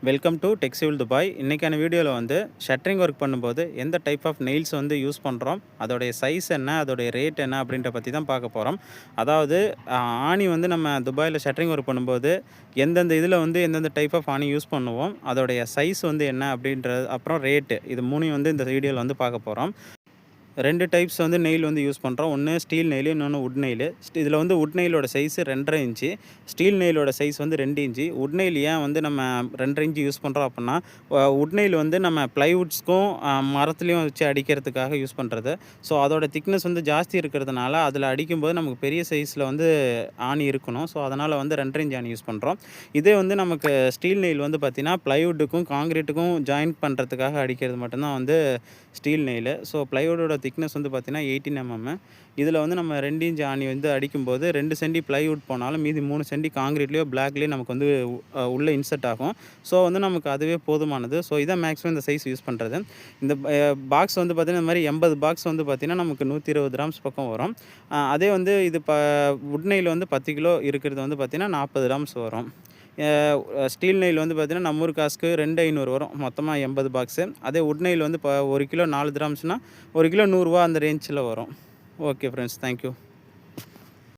Welcome to டெக்ஸிவில் Dubai. இன்றைக்கான வீடியோவில் வந்து ஷட்டரிங் ஒர்க் பண்ணும்போது எந்த டைப் ஆஃப் நெயில்ஸ் வந்து யூஸ் பண்ணுறோம், அதோடைய சைஸ் என்ன, அதோடைய ரேட் என்ன அப்படின்ற பற்றி தான் பார்க்க போகிறோம். அதாவது ஆணி வந்து நம்ம துபாயில் ஷட்டரிங் ஒர்க் பண்ணும்போது எந்தெந்த இதில் வந்து எந்தெந்த டைப் ஆஃப் ஆணி யூஸ் பண்ணுவோம், அதோடைய சைஸ் வந்து என்ன அப்படின்றது, அப்புறம் ரேட்டு, இது மூணையும் வந்து இந்த வீடியோவில் வந்து பார்க்க போகிறோம். 2 டைப்ஸ் வந்து நெயில் வந்து யூஸ் பண்ணுறோம். ஒன்று ஸ்டீல் நெயிலு, இன்னொன்று வுட் நெயிலு. இதில் வந்து வுட் நெயிலோட சைஸ் 2.5 இன்ச்சு, ஸ்டீல் நெயிலோட சைஸ் வந்து 2 இன்ச்சு. வுட் நெயில் ஏன் வந்து நம்ம 2.5 இன்ச்சு யூஸ் பண்ணுறோம் அப்படின்னா, வுட் நெயில் வந்து நம்ம ப்ளைவுட்ஸ்க்கும் மரத்துலேயும் வச்சு அடிக்கிறதுக்காக யூஸ் பண்ணுறது. ஸோ அதோட திக்னஸ் வந்து ஜாஸ்தி இருக்கிறதுனால அதில் அடிக்கும்போது நமக்கு பெரிய சைஸில் வந்து ஆணி இருக்கணும். ஸோ அதனால் வந்து 2.5 இன்ச் ஆணி யூஸ் பண்ணுறோம். இதே வந்து நமக்கு ஸ்டீல் நெயில் வந்து பார்த்திங்கன்னா ப்ளைவுட்டுக்கும் காங்கிரீட்டுக்கும் ஜாயின் பண்ணுறதுக்காக அடிக்கிறது மட்டும்தான் வந்து ஸ்டீல் நெயிலு. ஸோ ப்ளைவுட்டோட திக்னஸ் வந்து பார்த்திங்கன்னா 18 mm. இதில் வந்து நம்ம 2 இன்ச் ஆணி வந்து அடிக்கும்போது 2 சென்டி ப்ளைவுட் போனாலும் மீதி 3 சென்டி காங்கிரீட்லேயோ பிளாக்லேயோ நமக்கு வந்து உள்ளே இன்செர்ட் ஆகும். ஸோ வந்து நமக்கு அதுவே போதுமானது. ஸோ இதான் மேக்ஸிமம் இந்த சைஸ் யூஸ் பண்ணுறது. இந்த பாக்ஸ் வந்து பார்த்திங்கன்னா இந்த மாதிரி 80 பாக்ஸ் வந்து பார்த்திங்கன்னா நமக்கு 120 கிராம்ஸ் பக்கம் வரும். அதே வந்து இது வுட் நெயில் வந்து 10 கிலோ இருக்கிறது வந்து பார்த்திங்கன்னா 40 கிராம்ஸ் வரும். ஸ்டீல் நெயில் வந்து பார்த்திங்கன்னா நம்ம ஊர் காசுக்கு 2500 வரும், மொத்தமாக 80 பாக்ஸு. அதே வுட் நெயில் வந்து 1 கிலோ 4 கிராம்ஸ்னால் 1 கிலோ 100 ரூபா அந்த ரேஞ்சில் வரும். Okay friends, thank you.